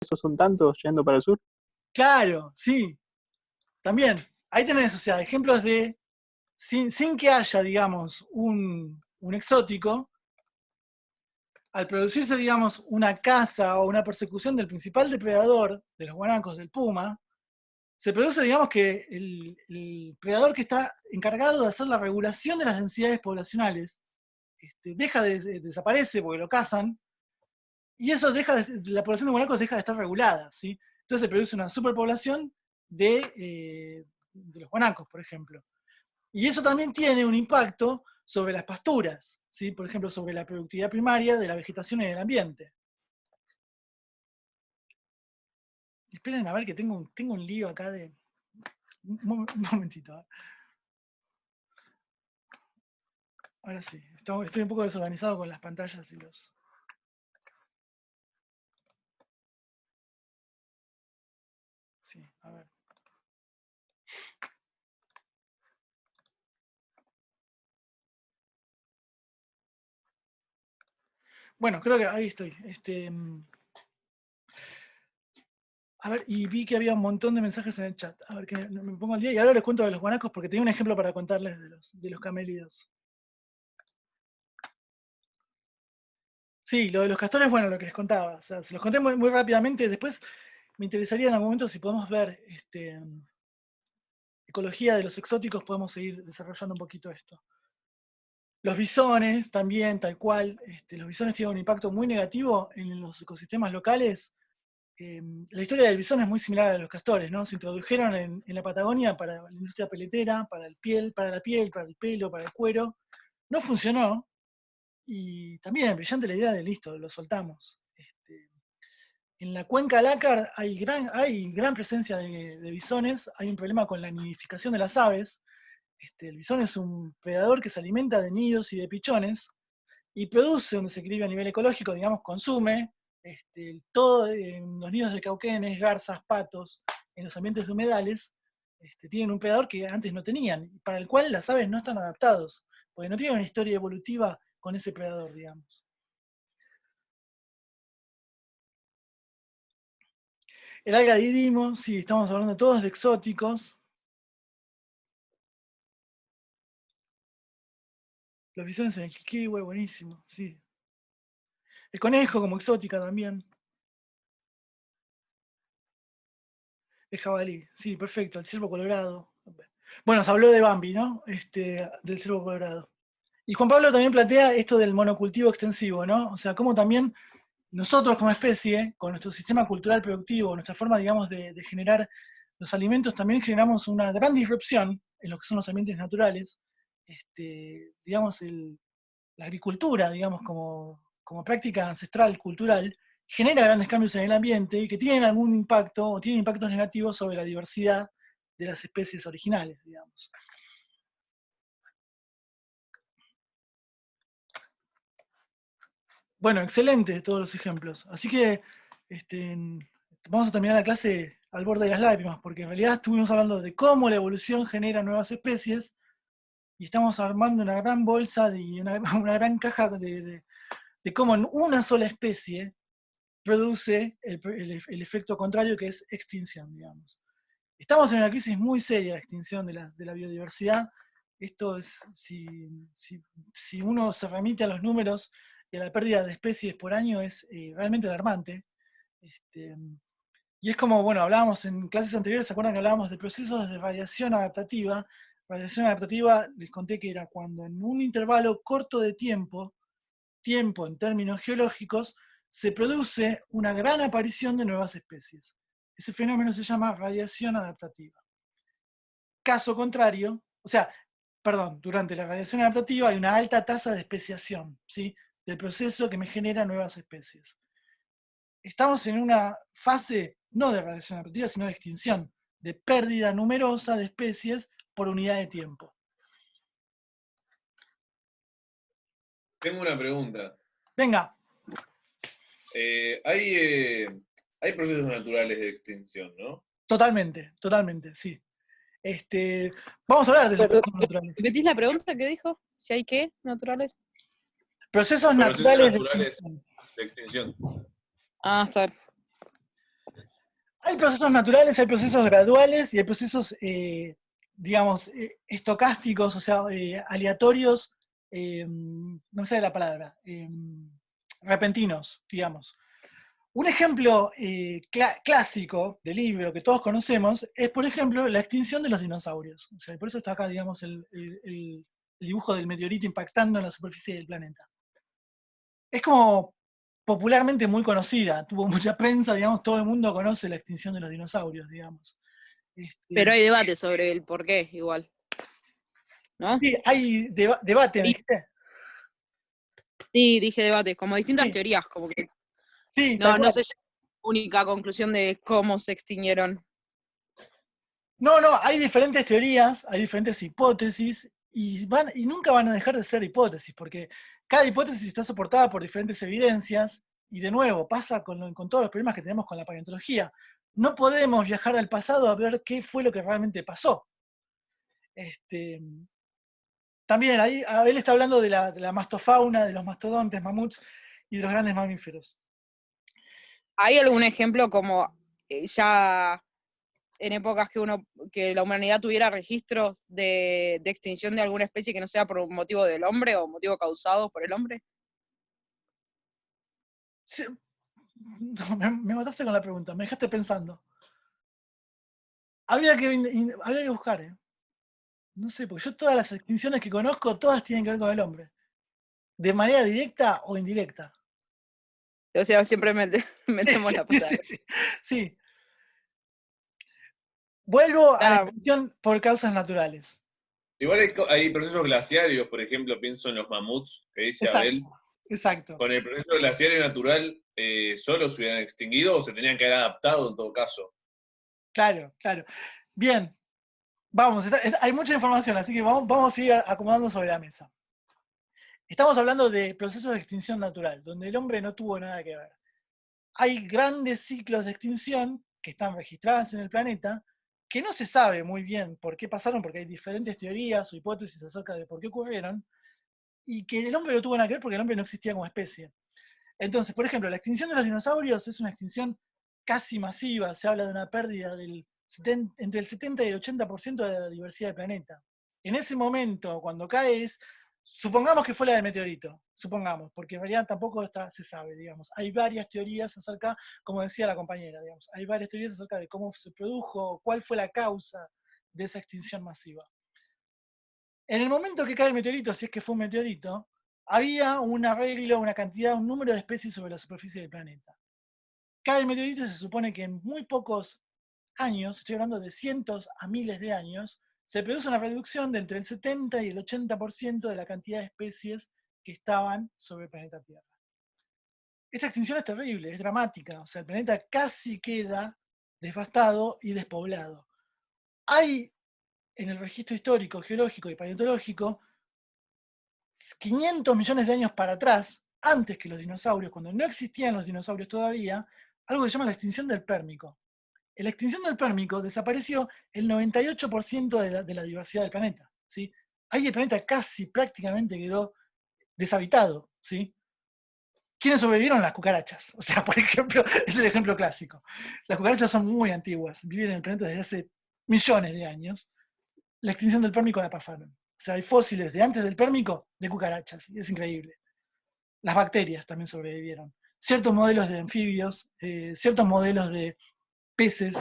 esos son tantos yendo para el sur. Claro, sí, también. Ahí tenés, o sea, ejemplos de, sin que haya, digamos, un exótico, al producirse, digamos, una caza o una persecución del principal depredador, de los guanacos, del puma, se produce, digamos, que el predador que está encargado de hacer la regulación de las densidades poblacionales desaparece porque lo cazan, y eso la población de guanacos deja de estar regulada, ¿sí? Entonces se produce una superpoblación de los guanacos, por ejemplo. Y eso también tiene un impacto sobre las pasturas, ¿sí? Por ejemplo, sobre la productividad primaria de la vegetación en el ambiente. Esperen a ver que tengo un lío acá de... Un momentito. Ahora sí, estoy un poco desorganizado con las pantallas y los... Sí, a ver. Bueno, creo que ahí estoy. A ver, y vi que había un montón de mensajes en el chat. A ver, que me pongo al día. Y ahora les cuento de los guanacos porque tenía un ejemplo para contarles de los camélidos. Sí, lo de los castores, bueno, lo que les contaba. O sea, se los conté muy, muy rápidamente. Después me interesaría en algún momento si podemos ver ecología de los exóticos, podemos seguir desarrollando un poquito esto. Los bisones también, tal cual. Los bisones tienen un impacto muy negativo en los ecosistemas locales. La historia del bisón es muy similar a los castores, ¿no? Se introdujeron en la Patagonia para la industria peletera, para la piel, para el pelo, para el cuero. No funcionó. Y también brillante la idea de listo, lo soltamos. En la cuenca Lácar hay gran presencia de bisones, hay un problema con la nidificación de las aves. El bisón es un predador que se alimenta de nidos y de pichones y produce un desequilibrio a nivel ecológico, digamos, consume todo en los nidos de cauquenes, garzas, patos, en los ambientes de humedales, tienen un predador que antes no tenían, para el cual las aves no están adaptados, porque no tienen una historia evolutiva con ese predador, digamos. El alga didimo, sí, estamos hablando todos de exóticos. Los bisones en el Quiquihue, buenísimo, sí. El conejo como exótica también. El jabalí, sí, perfecto. El ciervo colorado. Bueno, se habló de Bambi, ¿no? Del ciervo colorado. Y Juan Pablo también plantea esto del monocultivo extensivo, ¿no? O sea, cómo también nosotros como especie, con nuestro sistema cultural productivo, nuestra forma, digamos, de generar los alimentos, también generamos una gran disrupción en lo que son los ambientes naturales. Digamos, la agricultura, digamos, como práctica ancestral, cultural, genera grandes cambios en el ambiente y que tienen algún impacto o tienen impactos negativos sobre la diversidad de las especies originales, digamos. Bueno, excelente todos los ejemplos. Así que vamos a terminar la clase al borde de las lágrimas, porque en realidad estuvimos hablando de cómo la evolución genera nuevas especies y estamos armando una gran bolsa y una gran caja de cómo en una sola especie produce el efecto contrario, que es extinción, digamos. Estamos en una crisis muy seria de extinción de la biodiversidad. Esto es, si uno se remite a los números y a la pérdida de especies por año, es realmente alarmante. Y es como, bueno, hablábamos en clases anteriores, ¿se acuerdan que hablábamos de procesos de radiación adaptativa? Radiación adaptativa, les conté que era cuando en un intervalo corto de tiempo en términos geológicos, se produce una gran aparición de nuevas especies. Ese fenómeno se llama radiación adaptativa. Caso contrario, o sea, perdón, durante la radiación adaptativa hay una alta tasa de especiación, ¿sí? Del proceso que me genera nuevas especies. Estamos en una fase no de radiación adaptativa, sino de extinción, de pérdida numerosa de especies por unidad de tiempo. Tengo una pregunta. Venga. Hay procesos naturales de extinción, ¿no? Totalmente, sí. Vamos a hablar de esos procesos naturales. ¿Repetís la pregunta que dijo? ¿Si hay qué naturales? Procesos naturales de extinción. Ah, está bien. Hay procesos naturales, hay procesos graduales y hay procesos, digamos, estocásticos, o sea, aleatorios, no me sale la palabra, repentinos, digamos. Un ejemplo clásico de libro que todos conocemos es, por ejemplo, la extinción de los dinosaurios. O sea, por eso está acá, digamos, el dibujo del meteorito impactando en la superficie del planeta. Es como popularmente muy conocida, tuvo mucha prensa, digamos, todo el mundo conoce la extinción de los dinosaurios, digamos. Pero hay debate sobre el por qué, igual. ¿No? Sí, hay debate, ¿me dijiste? Sí, dije debate, como distintas Sí. teorías, como que Sí, no, tal no cual. se llega a una única conclusión de cómo se extinguieron. No, hay diferentes teorías, hay diferentes hipótesis, y nunca van a dejar de ser hipótesis, porque cada hipótesis está soportada por diferentes evidencias, y de nuevo, pasa con todos los problemas que tenemos con la paleontología. No podemos viajar al pasado a ver qué fue lo que realmente pasó. También ahí él está hablando de la mastofauna, de los mastodontes, mamuts y de los grandes mamíferos. ¿Hay algún ejemplo como ya en épocas que la humanidad tuviera registros de extinción de alguna especie que no sea por motivo del hombre o motivo causado por el hombre? Sí, no, me mataste con la pregunta, me dejaste pensando. Habría que buscar, ¿eh? No sé, porque yo todas las extinciones que conozco, todas tienen que ver con el hombre. De manera directa o indirecta. O sea, siempre metemos la pata. Sí. Vuelvo a la Está, extinción por causas naturales. Igual hay procesos glaciarios, por ejemplo, pienso en los mamuts, que dice Abel. Exacto. Con el proceso glaciario natural, ¿solo se hubieran extinguido o se tenían que haber adaptado en todo caso? Claro. Bien. Vamos, hay mucha información, así que vamos a ir acomodando sobre la mesa. Estamos hablando de procesos de extinción natural, donde el hombre no tuvo nada que ver. Hay grandes ciclos de extinción que están registrados en el planeta, que no se sabe muy bien por qué pasaron, porque hay diferentes teorías o hipótesis acerca de por qué ocurrieron, y que el hombre no tuvo nada que ver porque el hombre no existía como especie. Entonces, por ejemplo, la extinción de los dinosaurios es una extinción casi masiva, se habla de una pérdida entre el 70 y el 80% de la diversidad del planeta. En ese momento, cuando cae, supongamos que fue la del meteorito, supongamos, porque en realidad tampoco se sabe, digamos. Hay varias teorías acerca, como decía la compañera, digamos, hay varias teorías acerca de cómo se produjo, cuál fue la causa de esa extinción masiva. En el momento que cae el meteorito, si es que fue un meteorito, había un arreglo, una cantidad, un número de especies sobre la superficie del planeta. Cae el meteorito y se supone que en muy pocos años, estoy hablando de cientos a miles de años, se produce una reducción de entre el 70 y el 80% de la cantidad de especies que estaban sobre el planeta Tierra. Esta extinción es terrible, es dramática, o sea, el planeta casi queda devastado y despoblado. Hay en el registro histórico, geológico y paleontológico 500 millones de años para atrás, antes que los dinosaurios, cuando no existían los dinosaurios todavía, algo que se llama la extinción del Pérmico. En la extinción del Pérmico desapareció el 98% de la diversidad del planeta. ¿Sí? Ahí el planeta casi prácticamente quedó deshabitado. ¿Sí? ¿Quiénes sobrevivieron? Las cucarachas. O sea, por ejemplo, es el ejemplo clásico. Las cucarachas son muy antiguas, viven en el planeta desde hace millones de años. La extinción del Pérmico la pasaron. O sea, hay fósiles de antes del Pérmico de cucarachas, y es increíble. Las bacterias también sobrevivieron. Ciertos modelos de anfibios, ciertos modelos de peces.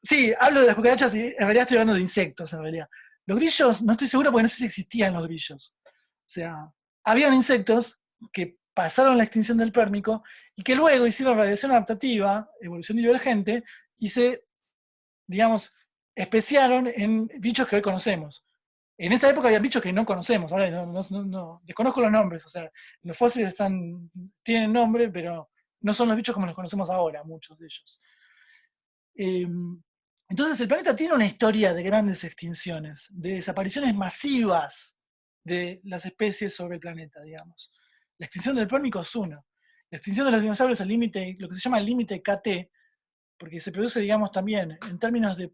Sí, hablo de las cucarachas y en realidad estoy hablando de insectos, en realidad. Los grillos, no estoy seguro porque no sé si existían los grillos. O sea, habían insectos que pasaron la extinción del Pérmico y que luego hicieron radiación adaptativa, evolución divergente, y se, digamos, especiaron en bichos que hoy conocemos. En esa época había bichos que no conocemos, ahora no desconozco los nombres, o sea, los fósiles tienen nombre, pero no son los bichos como los conocemos ahora, muchos de ellos. Entonces el planeta tiene una historia de grandes extinciones, de desapariciones masivas de las especies sobre el planeta, digamos. La extinción del Pérmico es uno. La extinción de los dinosaurios al límite, lo que se llama el límite KT, porque se produce, digamos, también en términos de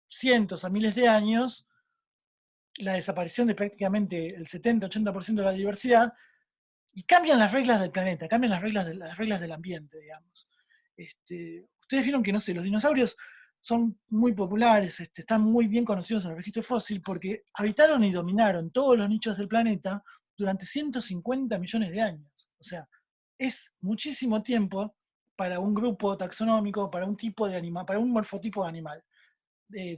cientos a miles de años, la desaparición de prácticamente el 70-80% de la diversidad, y cambian las reglas del planeta, cambian las reglas del ambiente, digamos. ustedes vieron que, no sé, los dinosaurios son muy populares, están muy bien conocidos en el registro fósil porque habitaron y dominaron todos los nichos del planeta durante 150 millones de años. O sea, es muchísimo tiempo para un grupo taxonómico, para un tipo de animal, para un morfotipo de animal.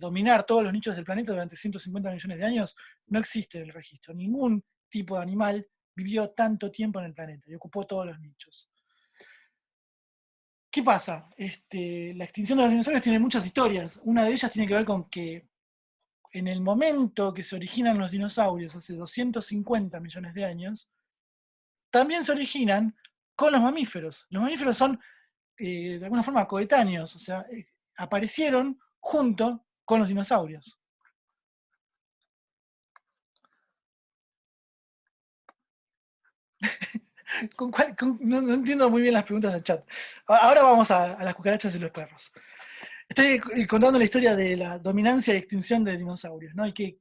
Dominar todos los nichos del planeta durante 150 millones de años no existe en el registro. Ningún tipo de animal vivió tanto tiempo en el planeta y ocupó todos los nichos. ¿Qué pasa? La extinción de los dinosaurios tiene muchas historias. Una de ellas tiene que ver con que en el momento que se originan los dinosaurios, hace 250 millones de años, también se originan con los mamíferos. Los mamíferos son, de alguna forma, coetáneos, o sea, aparecieron junto con los dinosaurios. No entiendo muy bien las preguntas del chat. Ahora vamos a las cucarachas y los perros. Estoy contando la historia de la dominancia y extinción de dinosaurios, ¿no? Y qué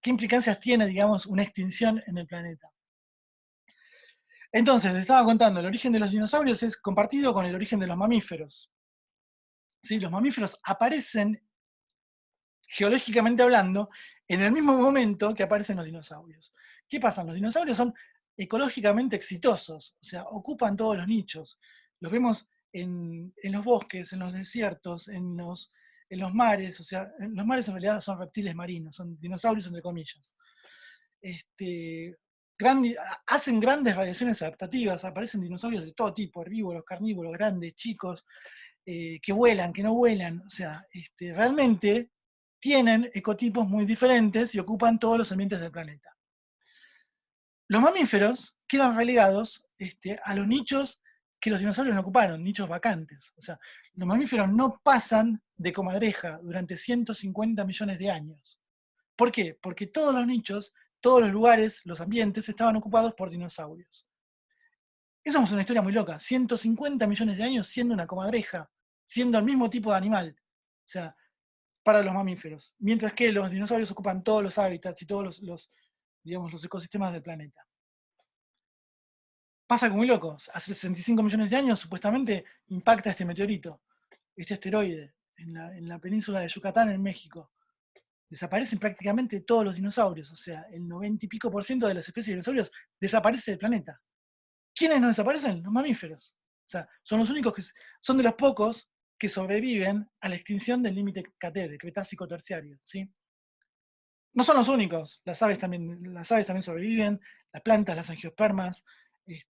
implicancias tiene, digamos, una extinción en el planeta. Entonces, les estaba contando, el origen de los dinosaurios es compartido con el origen de los mamíferos. ¿Sí? Los mamíferos aparecen, geológicamente hablando, en el mismo momento que aparecen los dinosaurios. ¿Qué pasa? Los dinosaurios son ecológicamente exitosos, o sea, ocupan todos los nichos. Los vemos en los bosques, en los desiertos, en los mares, o sea, los mares en realidad son reptiles marinos, son dinosaurios entre comillas. Hacen grandes variaciones adaptativas, aparecen dinosaurios de todo tipo, herbívoros, carnívoros, grandes, chicos, que vuelan, que no vuelan, o sea, realmente tienen ecotipos muy diferentes y ocupan todos los ambientes del planeta. Los mamíferos quedan relegados a los nichos que los dinosaurios no ocuparon, nichos vacantes. O sea, los mamíferos no pasan de comadreja durante 150 millones de años. ¿Por qué? Porque todos los nichos, todos los lugares, los ambientes estaban ocupados por dinosaurios. Eso es una historia muy loca. 150 millones de años siendo una comadreja, siendo el mismo tipo de animal. O sea, para los mamíferos. Mientras que los dinosaurios ocupan todos los hábitats y todos los ecosistemas del planeta. Pasa como muy loco. Hace 65 millones de años, supuestamente, impacta este meteorito, este asteroide, en la península de Yucatán, en México. Desaparecen prácticamente todos los dinosaurios. O sea, el 90 y pico % de las especies de dinosaurios desaparece del planeta. ¿Quiénes no desaparecen? Los mamíferos. O sea, son los únicos son de los pocos que sobreviven a la extinción del límite KT, de Cretácico terciario, ¿sí? No son los únicos, las aves también sobreviven, las plantas, las angiospermas,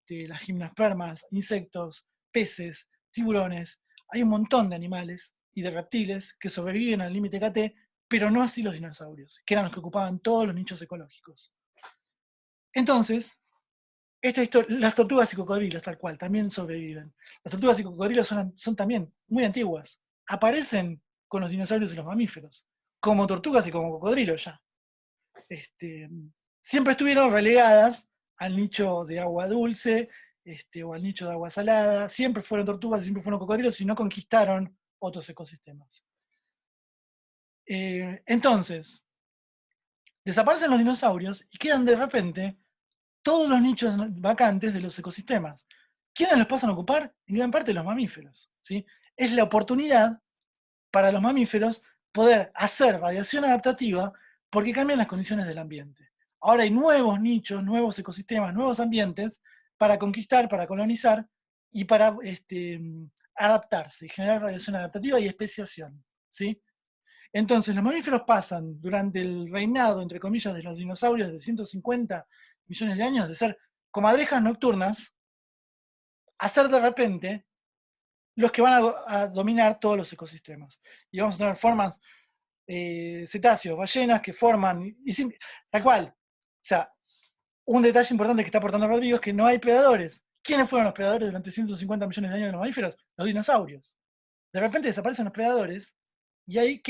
las gimnospermas, insectos, peces, tiburones. Hay un montón de animales y de reptiles que sobreviven al límite KT, pero no así los dinosaurios, que eran los que ocupaban todos los nichos ecológicos. Entonces, las tortugas y cocodrilos, tal cual, también sobreviven. Las tortugas y cocodrilos son también muy antiguas. Aparecen con los dinosaurios y los mamíferos, como tortugas y como cocodrilos ya. Siempre estuvieron relegadas al nicho de agua dulce o al nicho de agua salada. Siempre fueron tortugas y siempre fueron cocodrilos y no conquistaron otros ecosistemas. Entonces, desaparecen los dinosaurios y quedan de repente todos los nichos vacantes de los ecosistemas. ¿Quiénes los pasan a ocupar? En gran parte los mamíferos. ¿Sí? Es la oportunidad para los mamíferos poder hacer radiación adaptativa porque cambian las condiciones del ambiente. Ahora hay nuevos nichos, nuevos ecosistemas, nuevos ambientes para conquistar, para colonizar y para adaptarse, generar radiación adaptativa y especiación. ¿Sí? Entonces, los mamíferos pasan durante el reinado, entre comillas, de los dinosaurios de 150 millones de años, de ser comadrejas nocturnas, a ser de repente los que van a dominar todos los ecosistemas. Y vamos a tener formas, cetáceos, ballenas, que forman, tal cual. O sea, un detalle importante que está aportando Rodrigo es que no hay predadores. ¿Quiénes fueron los predadores durante 150 millones de años de los mamíferos? Los dinosaurios. De repente desaparecen los predadores y hay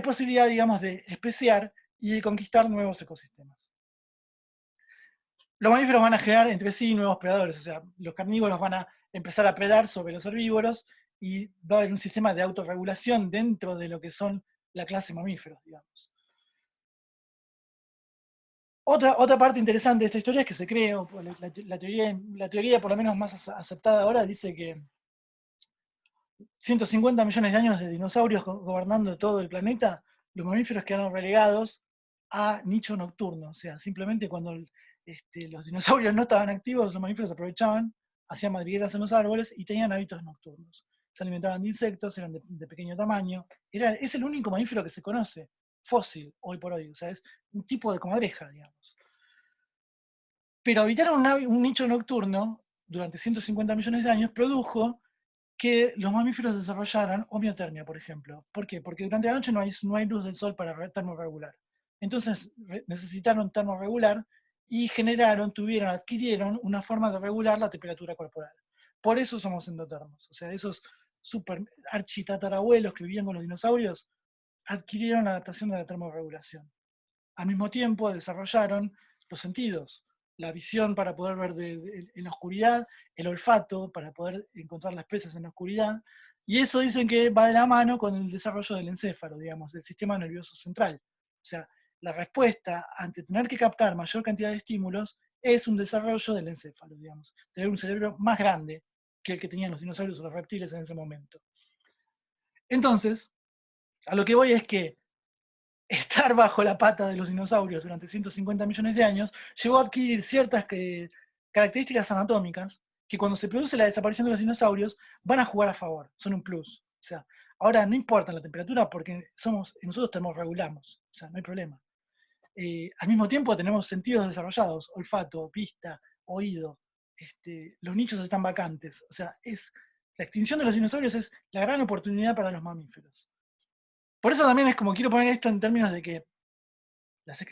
posibilidad, digamos, de especiar y de conquistar nuevos ecosistemas. Los mamíferos van a generar entre sí nuevos predadores, o sea, los carnívoros van a empezar a predar sobre los herbívoros y va a haber un sistema de autorregulación dentro de lo que son la clase mamíferos, digamos. Otra parte interesante de esta historia es que se cree, la teoría por lo menos más aceptada ahora, dice que 150 millones de años de dinosaurios gobernando todo el planeta, los mamíferos quedaron relegados a nicho nocturno. O sea, simplemente cuando los dinosaurios no estaban activos, los mamíferos aprovechaban, hacían madrigueras en los árboles y tenían hábitos nocturnos. Se alimentaban de insectos, eran de pequeño tamaño. Es el único mamífero que se conoce, fósil, hoy por hoy. O sea, es un tipo de comadreja, digamos. Pero habitar un nicho nocturno durante 150 millones de años produjo que los mamíferos desarrollaran homeotermia, por ejemplo. ¿Por qué? Porque durante la noche no hay luz del sol para termorregular. Entonces necesitaron termorregular y adquirieron una forma de regular la temperatura corporal. Por eso somos endotermos. O sea, esos super architatarabuelos que vivían con los dinosaurios adquirieron la adaptación de la termorregulación. Al mismo tiempo desarrollaron los sentidos, la visión para poder ver en la oscuridad, el olfato para poder encontrar las presas en la oscuridad, y eso dicen que va de la mano con el desarrollo del encéfalo, digamos, del sistema nervioso central. O sea, la respuesta ante tener que captar mayor cantidad de estímulos es un desarrollo del encéfalo, digamos, tener un cerebro más grande que el que tenían los dinosaurios o los reptiles en ese momento. Entonces, a lo que voy es que estar bajo la pata de los dinosaurios durante 150 millones de años llegó a adquirir ciertas características anatómicas que cuando se produce la desaparición de los dinosaurios van a jugar a favor, son un plus. O sea, ahora no importa la temperatura porque nosotros termorregulamos, o sea, no hay problema. Al mismo tiempo tenemos sentidos desarrollados, olfato, vista, oído, los nichos están vacantes. O sea, la extinción de los dinosaurios es la gran oportunidad para los mamíferos. Por eso también es como quiero poner esto en términos de que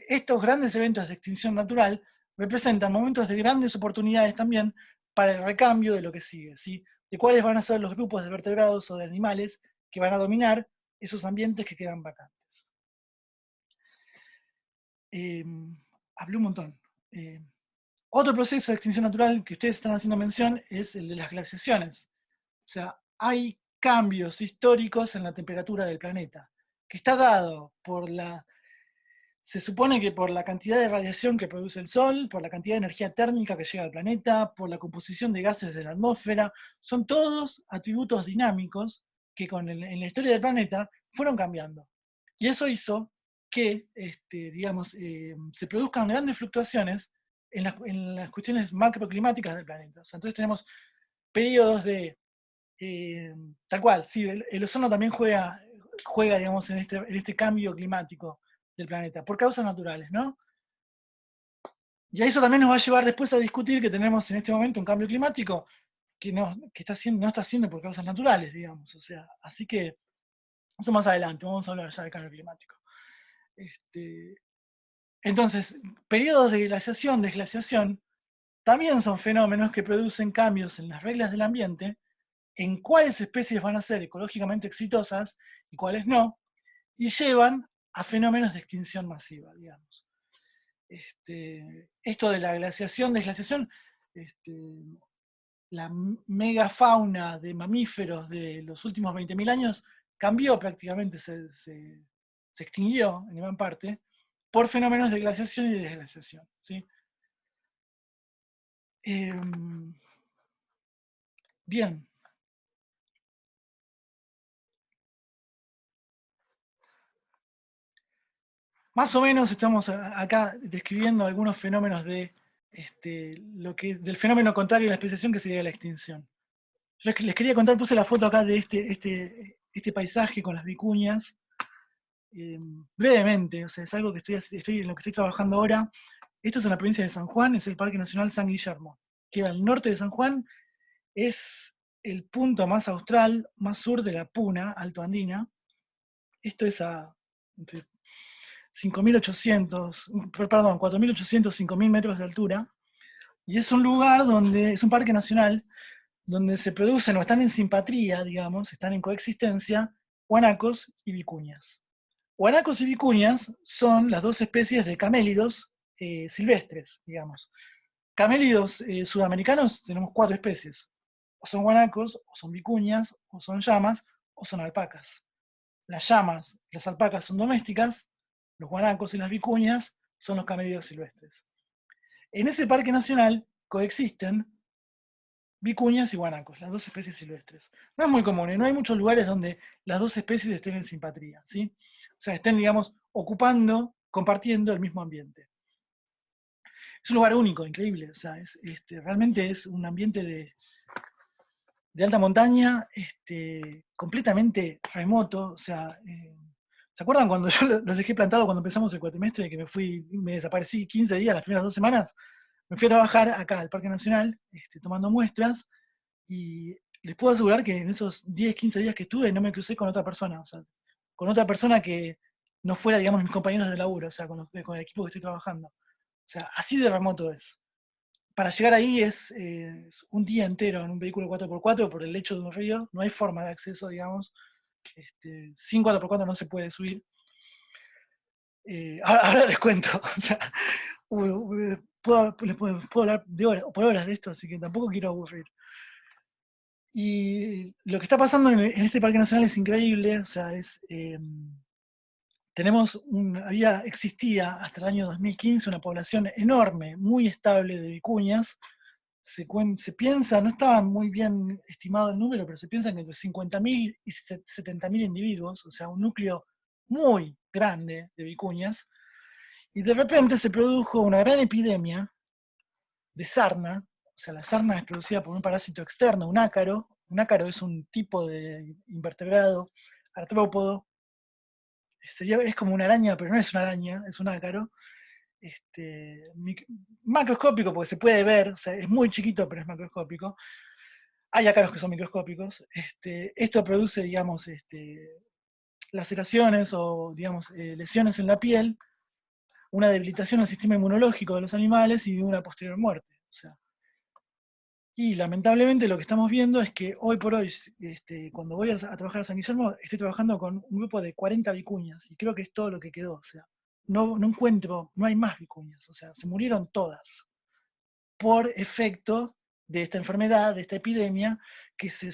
estos grandes eventos de extinción natural representan momentos de grandes oportunidades también para el recambio de lo que sigue, ¿sí? De cuáles van a ser los grupos de vertebrados o de animales que van a dominar esos ambientes que quedan vacantes. Hablé un montón. Otro proceso de extinción natural que ustedes están haciendo mención es el de las glaciaciones. O sea, hay cambios históricos en la temperatura del planeta, que está dado se supone que por la cantidad de radiación que produce el Sol, por la cantidad de energía térmica que llega al planeta, por la composición de gases de la atmósfera, son todos atributos dinámicos que en la historia del planeta fueron cambiando. Y eso hizo que, digamos, se produzcan grandes fluctuaciones en las cuestiones macroclimáticas del planeta. O sea, entonces tenemos periodos de, tal cual, sí, el ozono también juega digamos, en este cambio climático del planeta, por causas naturales, ¿no? Y a eso también nos va a llevar después a discutir que tenemos en este momento un cambio climático que no está siendo por causas naturales, digamos. O sea, así que eso más adelante, vamos a hablar ya del cambio climático. Entonces, periodos de glaciación, desglaciación, también son fenómenos que producen cambios en las reglas del ambiente, en cuáles especies van a ser ecológicamente exitosas y cuáles no, y llevan a fenómenos de extinción masiva, digamos. Esto de la glaciación, desglaciación, la megafauna de mamíferos de los últimos 20.000 años cambió prácticamente, se extinguió en gran parte, por fenómenos de glaciación y desglaciación, ¿sí? Bien. Más o menos estamos acá describiendo algunos fenómenos del fenómeno contrario a la especiación, que sería la extinción. Yo les quería contar, puse la foto acá de este paisaje con las vicuñas, brevemente, o sea, es algo que en lo que estoy trabajando ahora. Esto es en la provincia de San Juan, es el Parque Nacional San Guillermo. Queda al norte de San Juan, es el punto más austral, más sur de la Puna altoandina. Esto es entre 4.800, 5.000 metros de altura, y es un lugar es un parque nacional donde se producen o están en simpatría, digamos, están en coexistencia, guanacos y vicuñas. Guanacos y vicuñas son las dos especies de camélidos silvestres, digamos. Camélidos sudamericanos tenemos 4 especies, o son guanacos, o son vicuñas, o son llamas, o son alpacas. Las alpacas son domésticas, los guanacos y las vicuñas son los camélidos silvestres. En ese parque nacional coexisten vicuñas y guanacos, las dos especies silvestres. No es muy común, no hay muchos lugares donde las dos especies estén en simpatría, ¿sí? O sea, estén, digamos, ocupando, compartiendo el mismo ambiente. Es un lugar único, increíble, o sea, realmente es un ambiente de alta montaña, completamente remoto, o sea, ¿se acuerdan cuando yo los dejé plantados cuando empezamos el cuatrimestre, que me desaparecí 15 días, las primeras 2 semanas? Me fui a trabajar acá al Parque Nacional, tomando muestras, y les puedo asegurar que en esos 10, 15 días que estuve no me crucé con otra persona, o sea, con otra persona que no fuera, digamos, mis compañeros de laburo, o sea, con el equipo que estoy trabajando. O sea, así de remoto es. Para llegar ahí es un día entero en un vehículo 4x4 por el lecho de un río, no hay forma de acceso, digamos. Sin 4x4 no se puede subir. Ahora les cuento, o sea, puedo hablar por horas de esto, así que tampoco quiero aburrir. Y lo que está pasando en este Parque Nacional es increíble, o sea, existía hasta el año 2015 una población enorme, muy estable de vicuñas. Se piensa, no estaba muy bien estimado el número, pero se piensa que entre 50.000 y 70.000 individuos, o sea, un núcleo muy grande de vicuñas, y de repente se produjo una gran epidemia de sarna. O sea, la sarna es producida por un parásito externo, un ácaro. Un ácaro es un tipo de invertebrado artrópodo. Es como una araña, pero no es una araña, es un ácaro. Macroscópico, porque se puede ver, o sea, es muy chiquito, pero es macroscópico. Hay ácaros que son microscópicos. Esto produce, digamos, laceraciones o, digamos, lesiones en la piel, una debilitación del sistema inmunológico de los animales y una posterior muerte. O sea, y lamentablemente lo que estamos viendo es que hoy por hoy, cuando voy a trabajar a San Guillermo, estoy trabajando con un grupo de 40 vicuñas, y creo que es todo lo que quedó. O sea, no hay más vicuñas, o sea, se murieron todas por efecto de esta enfermedad, de esta epidemia, que se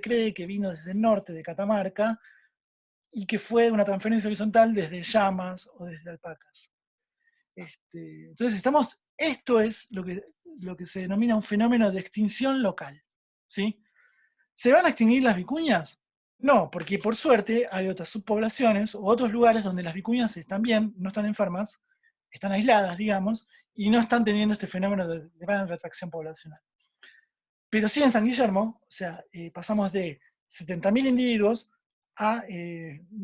cree que vino desde el norte de Catamarca y que fue una transferencia horizontal desde llamas o desde alpacas. Entonces esto es lo que se denomina un fenómeno de extinción local, ¿sí? ¿Se van a extinguir las vicuñas? No, porque por suerte hay otras subpoblaciones o otros lugares donde las vicuñas están bien, no están enfermas, están aisladas, digamos, y no están teniendo este fenómeno de gran retracción poblacional. Pero sí en San Guillermo, o sea, pasamos de 70.000 individuos a,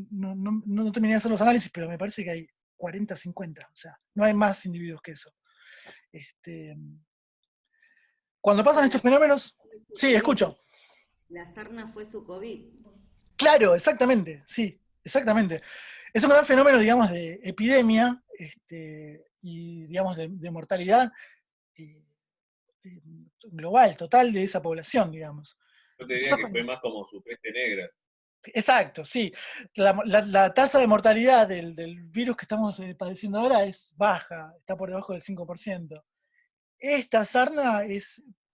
no terminé de hacer los análisis, pero me parece que hay 40, 50, o sea, no hay más individuos que eso. Cuando pasan estos fenómenos, sí, escucho. La sarna fue su COVID. Claro, exactamente, sí, exactamente. Es un gran fenómeno, digamos, de epidemia y, digamos, de mortalidad global, total de esa población, digamos. Yo te diría que fue más como su peste negra. Exacto, sí. La tasa de mortalidad del virus que estamos padeciendo ahora es baja, está por debajo del 5%. Esta sarna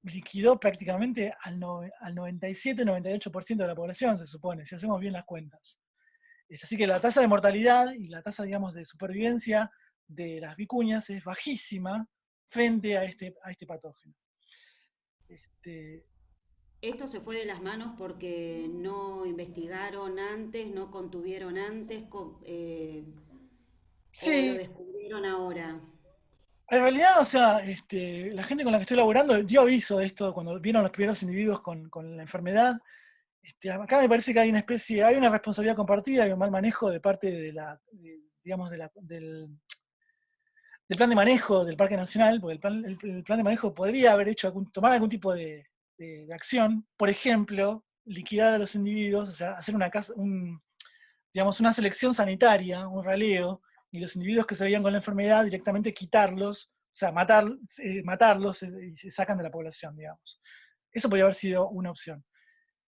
liquidó prácticamente al 97-98% de la población, se supone, si hacemos bien las cuentas. Así que la tasa de mortalidad y la tasa, digamos, de supervivencia de las vicuñas es bajísima frente a este patógeno. Esto se fue de las manos porque no investigaron antes, no contuvieron antes, Sí, o lo descubrieron ahora. en realidad, o sea, la gente con la que estoy laburando dio aviso de esto cuando vieron los primeros individuos con la enfermedad. Acá me parece que hay una responsabilidad compartida y un mal manejo de parte del plan de manejo del Parque Nacional, porque el plan de manejo podría haber tomar algún tipo de acción, por ejemplo, liquidar a los individuos, o sea, hacer una selección sanitaria, un raleo, y los individuos que se veían con la enfermedad directamente quitarlos, o sea, matarlos y se sacan de la población, digamos. Eso podría haber sido una opción.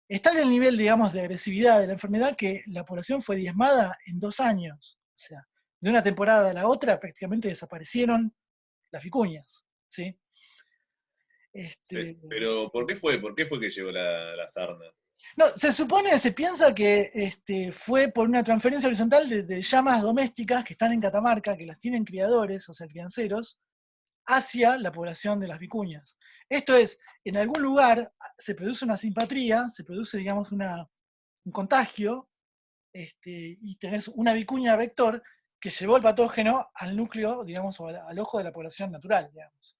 Está en el nivel, digamos, de agresividad de la enfermedad que la población fue diezmada en 2 años. O sea, de una temporada a la otra prácticamente desaparecieron las vicuñas, ¿sí? Sí, pero ¿por qué fue? ¿Por qué fue que llegó la sarna? No, se piensa que fue por una transferencia horizontal de llamas domésticas que están en Catamarca, que las tienen criadores, o sea, crianceros, hacia la población de las vicuñas. Esto es, en algún lugar se produce una simpatría, se produce, digamos, un contagio, y tenés una vicuña vector que llevó el patógeno al núcleo, digamos, o al ojo de la población natural, digamos.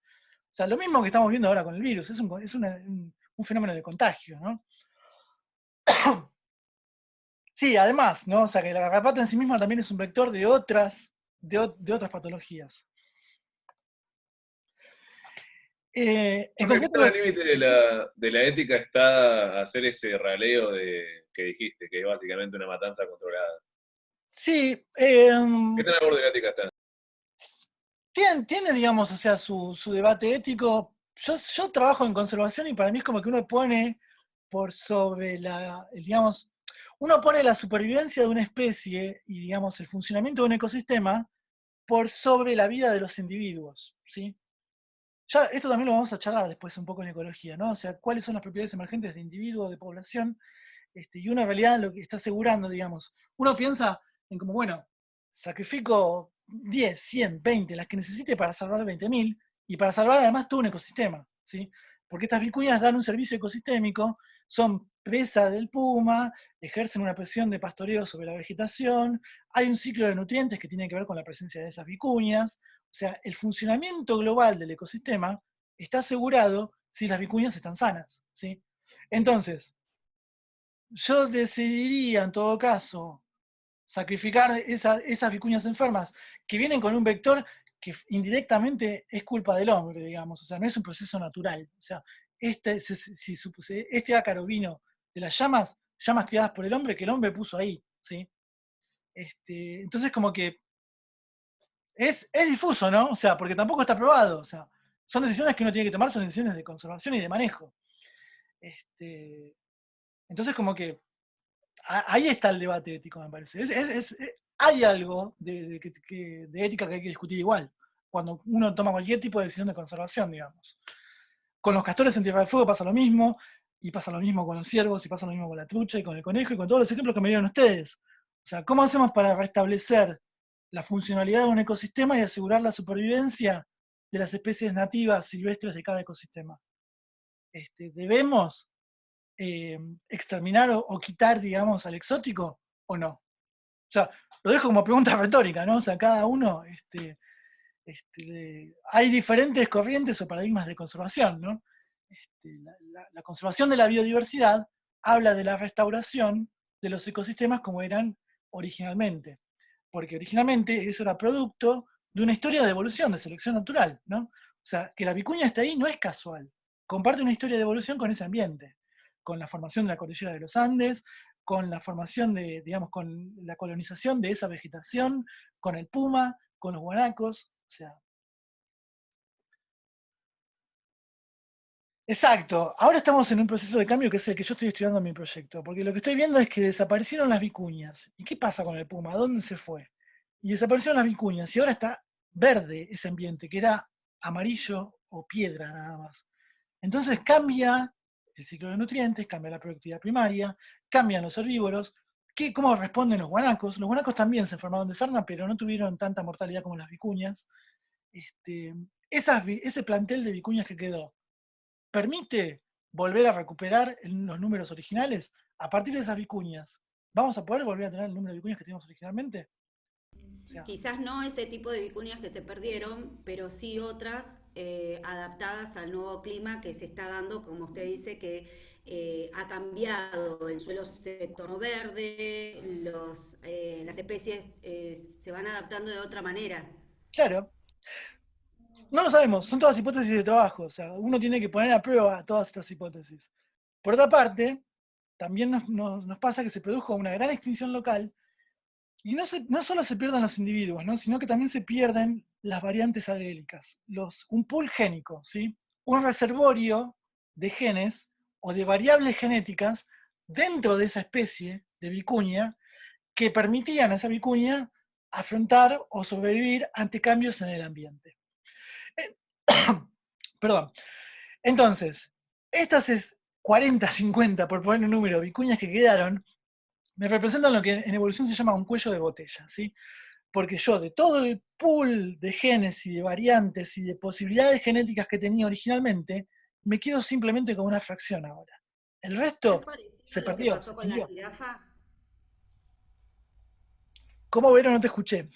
O sea, lo mismo que estamos viendo ahora con el virus, es un fenómeno de contagio, ¿no? Sí, además, ¿no? O sea, que la garrapata en sí misma también es un vector de otras patologías. En ¿Qué concreto, tan al límite de la ética está hacer ese raleo que dijiste, que es básicamente una matanza controlada? sí, ¿Qué tan al borde de la ética está? tiene, digamos, o sea, su debate ético. Yo trabajo en conservación y para mí es como que uno pone por sobre digamos, uno pone la supervivencia de una especie y, digamos, el funcionamiento de un ecosistema por sobre la vida de los individuos, ¿sí? Ya, esto también lo vamos a charlar después un poco en ecología, ¿no? O sea, cuáles son las propiedades emergentes de individuo, de población, y uno en realidad lo que está asegurando, digamos, uno piensa en como, bueno, sacrifico 10, 100, 20, las que necesite para salvar 20.000, y para salvar además todo un ecosistema, ¿sí? Porque estas vicuñas dan un servicio ecosistémico, son presa del puma, ejercen una presión de pastoreo sobre la vegetación, hay un ciclo de nutrientes que tiene que ver con la presencia de esas vicuñas, o sea, el funcionamiento global del ecosistema está asegurado si las vicuñas están sanas, ¿sí? Entonces, yo decidiría, en todo caso, sacrificar esas vicuñas enfermas que vienen con un vector que indirectamente es culpa del hombre, digamos, o sea, no es un proceso natural. O sea, este ácaro vino de las llamas criadas por el hombre que el hombre puso ahí, ¿sí? Entonces, como que es difuso, ¿no? O sea, porque tampoco está probado, o sea, son decisiones que uno tiene que tomar, son decisiones de conservación y de manejo. Entonces, como que ahí está el debate ético, me parece. Hay algo de ética que hay que discutir igual, cuando uno toma cualquier tipo de decisión de conservación, digamos. Con los castores en Tierra del Fuego pasa lo mismo, y pasa lo mismo con los ciervos, y pasa lo mismo con la trucha, y con el conejo, y con todos los ejemplos que me dieron ustedes. O sea, ¿cómo hacemos para restablecer la funcionalidad de un ecosistema y asegurar la supervivencia de las especies nativas silvestres de cada ecosistema? ¿Debemos exterminar o quitar, digamos, al exótico o no? O sea, lo dejo como pregunta retórica, ¿no? O sea, cada uno, hay diferentes corrientes o paradigmas de conservación, ¿no? La conservación de la biodiversidad habla de la restauración de los ecosistemas como eran originalmente, porque originalmente eso era producto de una historia de evolución, de selección natural, ¿no? O sea, que la vicuña esté ahí no es casual, comparte una historia de evolución con ese ambiente, con la formación de la cordillera de los Andes, con la formación digamos, con la colonización de esa vegetación, con el puma, con los guanacos, o sea. Exacto, ahora estamos en un proceso de cambio que es el que yo estoy estudiando en mi proyecto, porque lo que estoy viendo es que desaparecieron las vicuñas. ¿Y qué pasa con el puma? ¿A dónde se fue? Y desaparecieron las vicuñas, y ahora está verde ese ambiente, que era amarillo o piedra nada más. Entonces cambia el ciclo de nutrientes, cambia la productividad primaria, cambian los herbívoros. ¿Cómo responden los guanacos? Los guanacos también se enfermaron de sarna, pero no tuvieron tanta mortalidad como las vicuñas. Ese plantel de vicuñas que quedó, ¿permite volver a recuperar los números originales? A partir de esas vicuñas, ¿vamos a poder volver a tener el número de vicuñas que teníamos originalmente? O sea, Quizás no ese tipo de vicuñas que se perdieron, pero sí otras adaptadas al nuevo clima que se está dando, como usted dice, que ha cambiado, el suelo se tornó verde, las especies se van adaptando de otra manera. claro, no lo sabemos, son todas hipótesis de trabajo, o sea, uno tiene que poner a prueba todas estas hipótesis. Por otra parte, también nos pasa que se produjo una gran extinción local, y no solo se pierden los individuos, ¿no? Sino que también se pierden las variantes alélicas, un pool génico, ¿sí? Un reservorio de genes o de variables genéticas dentro de esa especie de vicuña que permitían a esa vicuña afrontar o sobrevivir ante cambios en el ambiente. Perdón. Entonces, estas 40, 50, por poner un número, vicuñas que quedaron, me representan lo que en evolución se llama un cuello de botella, ¿sí? porque yo de todo el pool de genes y de variantes y de posibilidades genéticas que tenía originalmente, me quedo simplemente con una fracción ahora. El ¿No es resto parecido se a lo que perdió, se pasó con la perdió. jirafa? ¿Cómo Vero? No te escuché.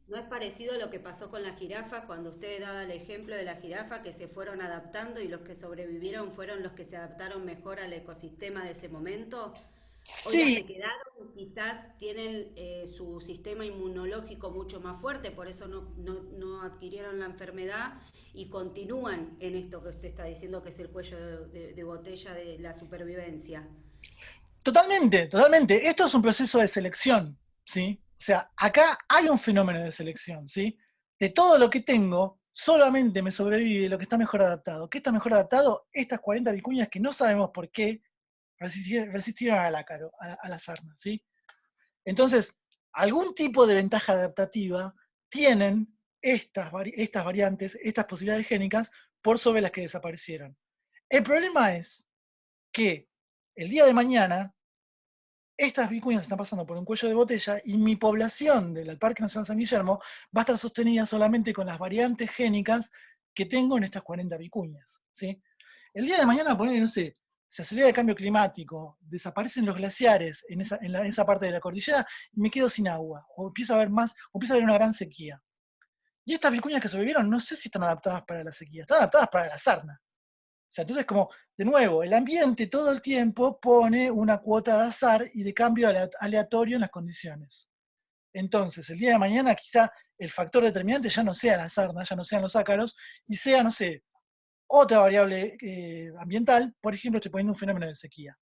¿No es parecido a lo que pasó con la jirafa cuando usted daba el ejemplo de la jirafa que se fueron adaptando y los que sobrevivieron fueron los que se adaptaron mejor al ecosistema de ese momento? Hoy las Sí, que quedaron quizás tienen su sistema inmunológico mucho más fuerte, por eso no adquirieron la enfermedad y continúan en esto que usted está diciendo que es el cuello de botella de la supervivencia. totalmente, totalmente. Esto es un proceso de selección, ¿sí? O sea, acá hay un fenómeno de selección, ¿sí? De todo lo que tengo, solamente me sobrevive lo que está mejor adaptado. ¿Qué está mejor adaptado? Estas 40 vicuñas que no sabemos por qué resistieron al ácaro, a la sarna, ¿sí? Entonces, algún tipo de ventaja adaptativa tienen estas variantes, estas posibilidades génicas, por sobre las que desaparecieron. El problema es que el día de mañana estas vicuñas están pasando por un cuello de botella y mi población del Parque Nacional San Guillermo va a estar sostenida solamente con las variantes génicas que tengo en estas 40 vicuñas, ¿sí? El día de mañana, poner, no sé, se acelera el cambio climático, desaparecen los glaciares en esa parte de la cordillera y me quedo sin agua, o empieza a haber más, o empieza a haber una gran sequía. Y estas vicuñas que sobrevivieron, no sé si están adaptadas para la sequía, están adaptadas para la sarna. O sea, entonces como, de nuevo, el ambiente todo el tiempo pone una cuota de azar y de cambio aleatorio en las condiciones. Entonces, el día de mañana quizá el factor determinante ya no sea la sarna, ya no sean los ácaros, y sea, no sé, otra variable ambiental, por ejemplo, estoy poniendo un fenómeno de sequía.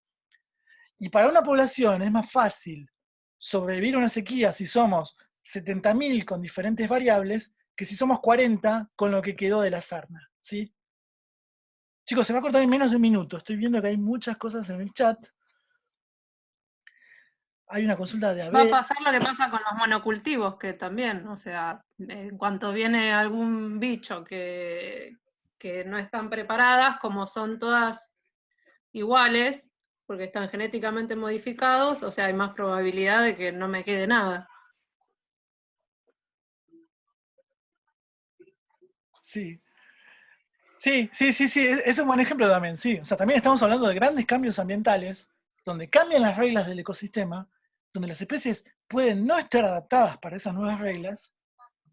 Y para una población es más fácil sobrevivir a una sequía si somos 70.000 con diferentes variables que si somos 40 con lo que quedó de la sarna, ¿sí? Chicos, se va a cortar en menos de un minuto. Estoy viendo que hay muchas cosas en el chat. Hay una consulta de Va a Abel. pasar lo que pasa con los monocultivos, que también, o sea, en cuanto viene algún bicho que no están preparadas, como son todas iguales, porque están genéticamente modificados, o sea, hay más probabilidad de que no me quede nada. Sí. Sí, es un buen ejemplo también, sí. O sea, también estamos hablando de grandes cambios ambientales, donde cambian las reglas del ecosistema, donde las especies pueden no estar adaptadas para esas nuevas reglas,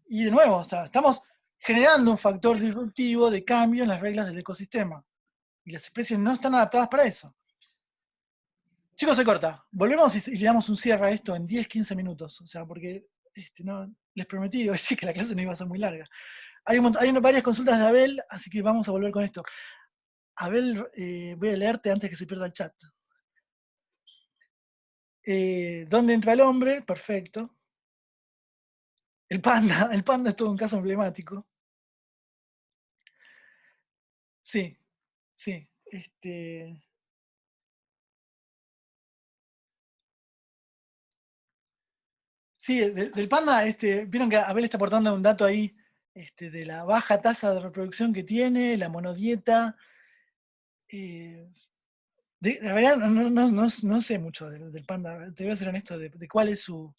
y de nuevo, o sea, estamos generando un factor disruptivo de cambio en las reglas del ecosistema, y las especies no están adaptadas para eso. Chicos, se corta. Volvemos y le damos un cierre a esto en 10, 15 minutos, o sea, porque no, les prometí hoy sí que la clase no iba a ser muy larga. Hay varias consultas de Abel, así que vamos a volver con esto. Abel, voy a leerte antes que se pierda el chat. ¿Dónde entra el hombre? Perfecto. El panda es todo un caso emblemático. Sí, sí. Sí, del panda, vieron que Abel está aportando un dato ahí de la baja tasa de reproducción que tiene, la monodieta. La verdad, no sé mucho del panda, te voy a ser honesto, de cuál es su...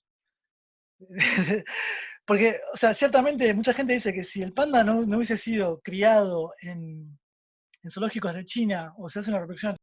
Porque, o sea, ciertamente mucha gente dice que si el panda no hubiese sido criado en zoológicos de China o se hace una reproducción